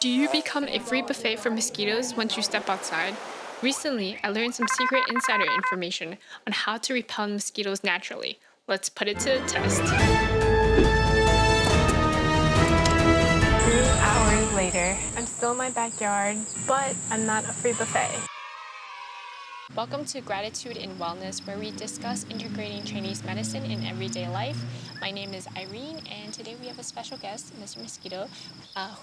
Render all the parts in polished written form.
Do you become a free buffet for mosquitoes once you step outside? Recently, I learned some secret insider information on how to repel mosquitoes naturally. Let's put it to the test. 3 hours later, I'm still in my backyard, but I'm not a free buffet. Welcome to Gratitude in Wellness, where we discuss integrating Chinese medicine in everyday life. My name is Irene, and today we have a special guest, Mr. Mosquito,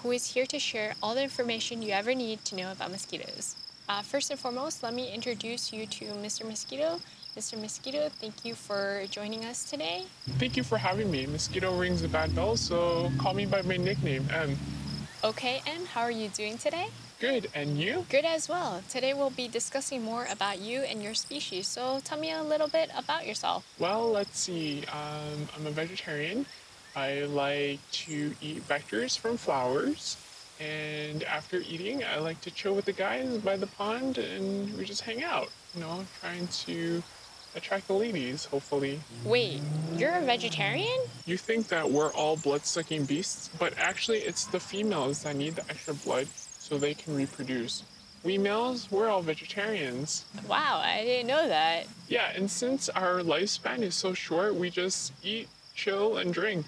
who is here to share all the information you ever need to know about mosquitoes. First and foremost, let me introduce you to Mr. Mosquito. Mr. Mosquito, thank you for joining us today. Thank you for having me. Mosquito rings a bad bell, so call me by my nickname, M. Okay, and how are you doing today? Good, and you? Good as well. Today we'll be discussing more about you and your species, so tell me a little bit about yourself. Well, let's see. I'm a vegetarian. I like to eat vectors from flowers. And after eating, I like to chill with the guys by the pond and we just hang out, trying to attract the ladies, hopefully. Wait, you're a vegetarian? You think that we're all blood-sucking beasts, but actually it's the females that need the extra blood so they can reproduce. We males, we're all vegetarians. Wow, I didn't know that. Yeah, and since our lifespan is so short, we just eat, chill, and drink.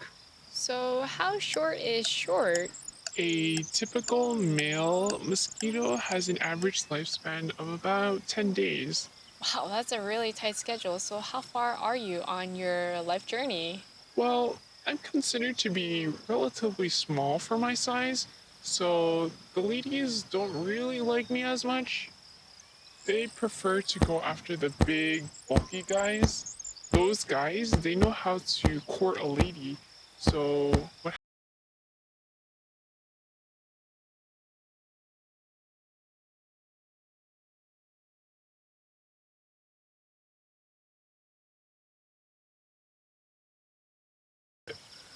So, how short is short? A typical male mosquito has an average lifespan of about 10 days. Wow, that's a really tight schedule. So, how far are you on your life journey? Well, I'm considered to be relatively small for my size, so the ladies don't really like me as much. They prefer to go after the big, bulky guys. Those guys, they know how to court a lady. So, what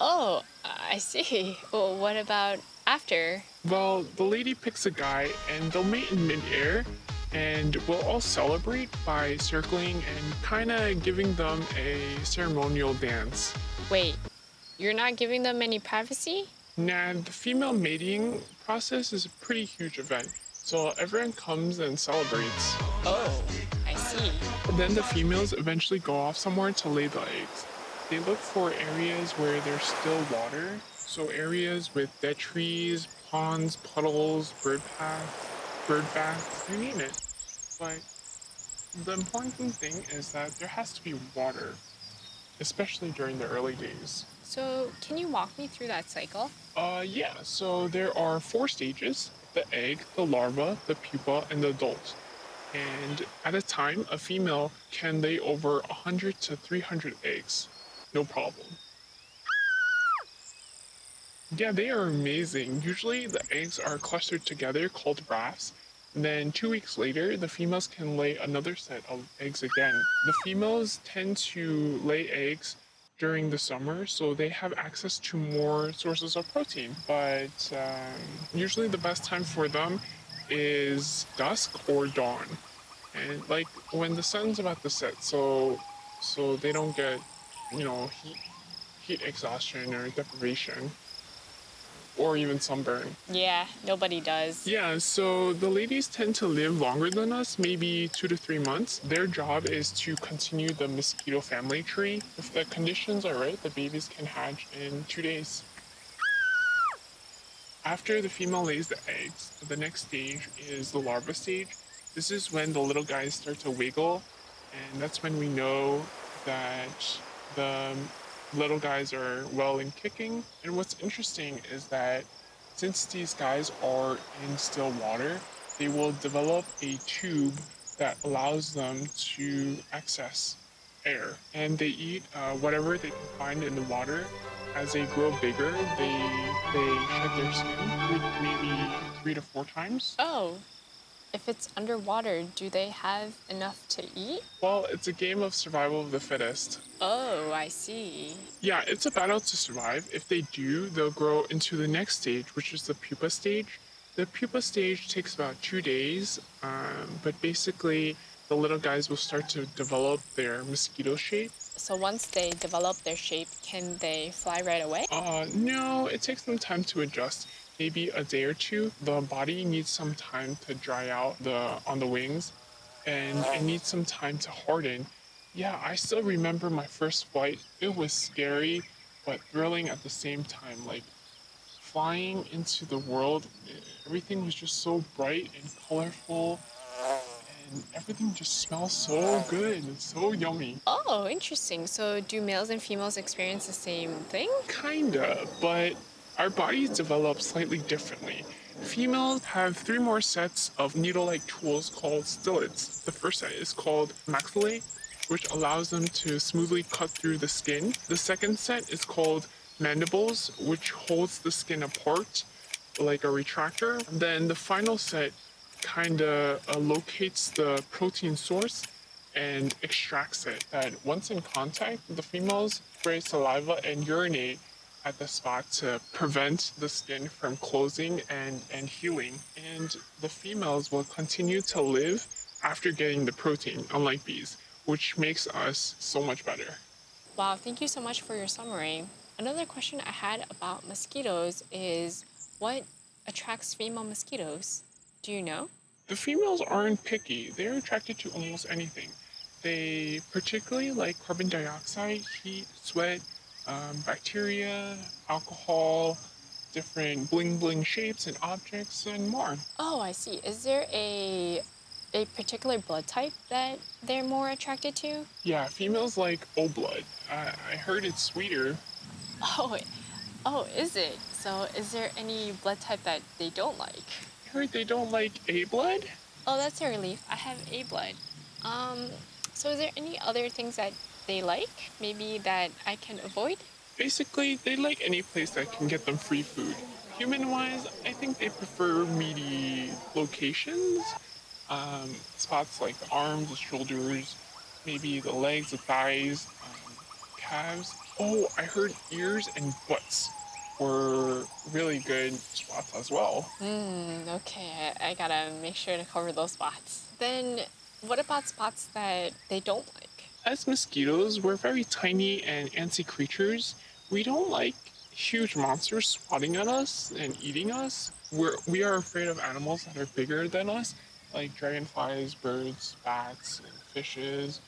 Oh, I see. Well, what about after? Well, the lady picks a guy and they'll mate in midair, and we'll all celebrate by circling and kind of giving them a ceremonial dance. Wait, you're not giving them any privacy? Now, the female mating process is a pretty huge event, so everyone comes and celebrates. Oh, I see. But then the females eventually go off somewhere to lay the eggs. They look for areas where there's still water, so areas with dead trees, ponds, puddles, bird baths, you name it. But the important thing is that there has to be water, especially during the early days. So, can you walk me through that cycle? Yeah, so there are 4 stages: the egg, the larva, the pupa, and the adult. And at a time, a female can lay over 100 to 300 eggs. No problem. Yeah, they are amazing. Usually the eggs are clustered together called rafts. Then 2 weeks later, the females can lay another set of eggs again. The females tend to lay eggs during the summer, so they have access to more sources of protein. But usually the best time for them is dusk or dawn, and like when the sun's about to set, so they don't get, heat exhaustion or deprivation or even sunburn. Yeah, nobody does. Yeah, so the ladies tend to live longer than us, maybe 2 to 3 months. Their job is to continue the mosquito family tree. If the conditions are right, the babies can hatch in 2 days. After the female lays the eggs, the next stage is the larva stage. This is when the little guys start to wiggle, and that's when we know that the little guys are well and kicking. And what's interesting is that since these guys are in still water, they will develop a tube that allows them to access air. And they eat whatever they can find in the water. As they grow bigger, they shed their skin maybe 3 to 4 times. Oh, if it's underwater, do they have enough to eat? Well, it's a game of survival of the fittest. Oh, I see. Yeah, it's a battle to survive. If they do, they'll grow into the next stage, which is the pupa stage. The pupa stage takes about 2 days, but basically, the little guys will start to develop their mosquito shape. So once they develop their shape, can they fly right away? No, it takes them time to adjust. maybe a day or two. The body needs some time to dry out on the wings, and it needs some time to harden. Yeah, I still remember my first flight. It was scary, but thrilling at the same time. Like flying into the world, everything was just so bright and colorful, and everything just smells so good and so yummy. Oh, interesting. So, do males and females experience the same thing? Kinda, but our bodies develop slightly differently. Females have three more sets of needle-like tools called stillets. The first set is called maxillae, which allows them to smoothly cut through the skin. The second set is called mandibles, which holds the skin apart like a retractor. Then the final set kind of locates the protein source and extracts it. That once in contact, the females spray saliva and urinate at the spot to prevent the skin from closing and healing. And the females will continue to live after getting the protein, unlike bees, which makes us so much better. Wow, thank you so much for your summary. Another question I had about mosquitoes is what attracts female mosquitoes? Do you know? The females aren't picky. They're attracted to almost anything. They particularly like carbon dioxide, heat, sweat, bacteria, alcohol, different bling bling shapes and objects, and more. Oh, I see. Is there a particular blood type that they're more attracted to? Yeah, females like O blood. I heard it's sweeter. Oh, oh, is it? So, is there any blood type that they don't like? I heard they don't like A blood. Oh, that's a relief. I have A blood. Um, so is there any other things that they like? Maybe that I can avoid? Basically, they like any place that can get them free food. Human wise, I think they prefer meaty locations. Spots like the arms, the shoulders, maybe the legs, the thighs, calves. Oh, I heard ears and butts were really good spots as well. Okay, I gotta make sure to cover those spots. Then, what about spots that they don't like? As mosquitoes, we're very tiny and antsy creatures. We don't like huge monsters swatting at us and eating us. We are afraid of animals that are bigger than us, like dragonflies, birds, bats, and fishes,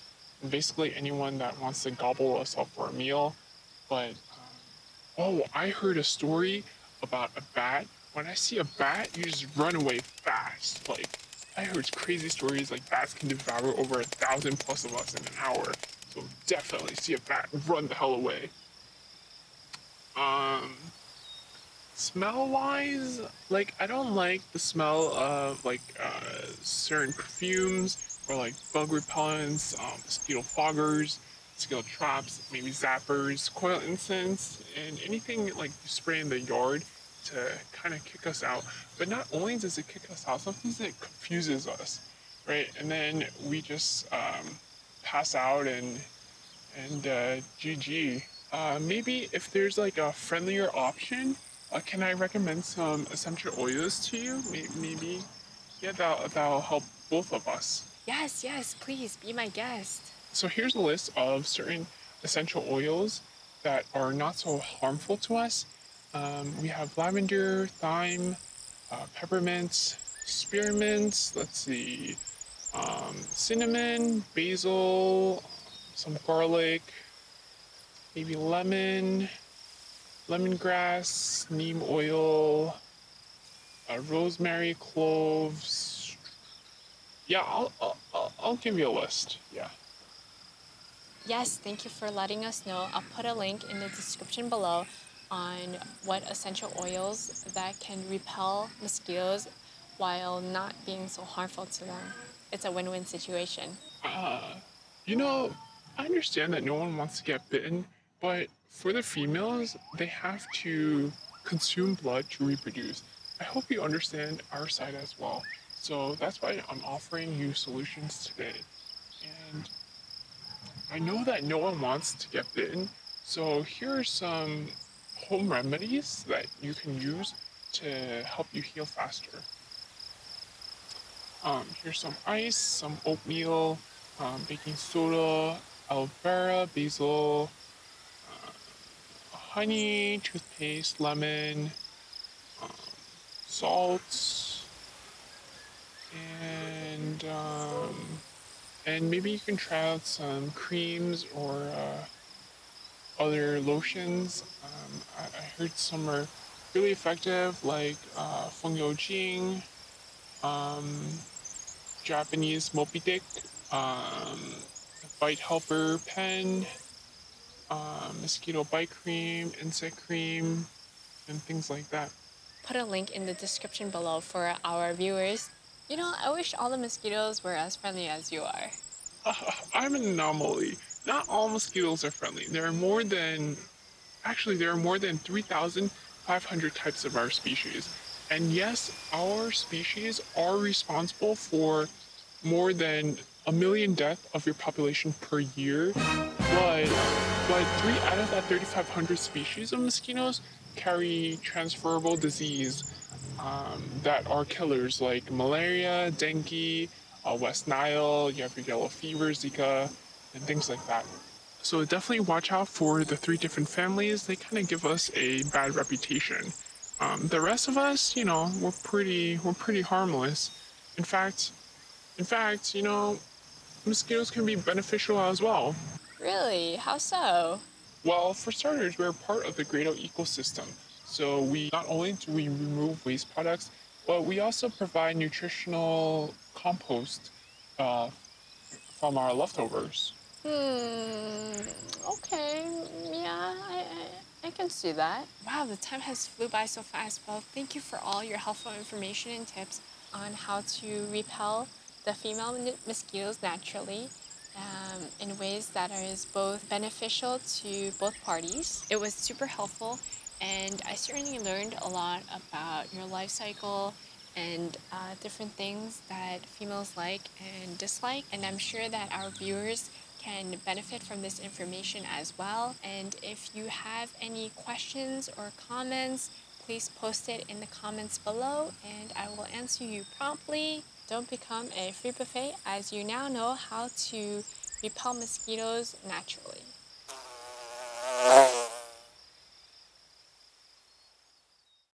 and basically anyone that wants to gobble us up for a meal. But oh, I heard a story about a bat. When I see a bat, you just run away fast. Like, I heard crazy stories like bats can devour over 1,000 plus of us in an hour. So definitely see a bat, run the hell away. Um, Smell wise, like I don't like the smell of like certain perfumes or like bug repellents, mosquito foggers, mosquito traps, maybe zappers, coil incense, and anything like you spray in the yard to kind of kick us out. But not only does it kick us out, sometimes it confuses us, right? And then we just pass out and GG. Maybe if there's like a friendlier option, can I recommend some essential oils to you? Maybe, yeah, that'll help both of us. Yes, yes, please be my guest. So here's a list of certain essential oils that are not so harmful to us. We have lavender, thyme, peppermint, spearmint. Let's see, cinnamon, basil, some garlic, maybe lemon, lemongrass, neem oil, rosemary, cloves. Yeah, I'll give you a list. Yeah. Yes, thank you for letting us know. I'll put a link in the description below on what essential oils that can repel mosquitoes while not being so harmful to them. It's a win-win situation. Uh, you know, I understand that no one wants to get bitten, but for the females, they have to consume blood to reproduce. I hope you understand our side as well. So that's why I'm offering you solutions today. And I know that no one wants to get bitten, so here are some home remedies that you can use to help you heal faster. Here's some ice, some oatmeal, baking soda, aloe vera, basil, honey, toothpaste, lemon, salts, and maybe you can try out some creams or other lotions. I heard some are really effective, like Feng um, Japanese mopidic, um, bite helper pen, mosquito bite cream, insect cream, and things like that. Put a link in the description below for our viewers. You know, I wish all the mosquitoes were as friendly as you are. I'm an anomaly. Not all mosquitoes are friendly. There are more than 3,500 types of our species. And yes, our species are responsible for more than a million deaths of your population per year. But three out of that 3,500 species of mosquitoes carry transferable disease that are killers like malaria, dengue, West Nile, you have your yellow fever, Zika, and things like that. So definitely watch out for the three different families. They kind of give us a bad reputation. The rest of us, we're pretty harmless. In fact, mosquitoes can be beneficial as well. Really? How so? Well, for starters, we're part of the greater ecosystem. So we not only do we remove waste products, but we also provide nutritional compost uh, from our leftovers. Okay. Yeah, I can see that. Wow, the time has flew by so fast. Well, thank you for all your helpful information and tips on how to repel the female mosquitoes naturally in ways that is both beneficial to both parties. It was super helpful, and I certainly learned a lot about your life cycle and different things that females like and dislike. And I'm sure that our viewers can benefit from this information as well. And if you have any questions or comments, please post it in the comments below and I will answer you promptly. Don't become a free buffet, as you now know how to repel mosquitoes naturally.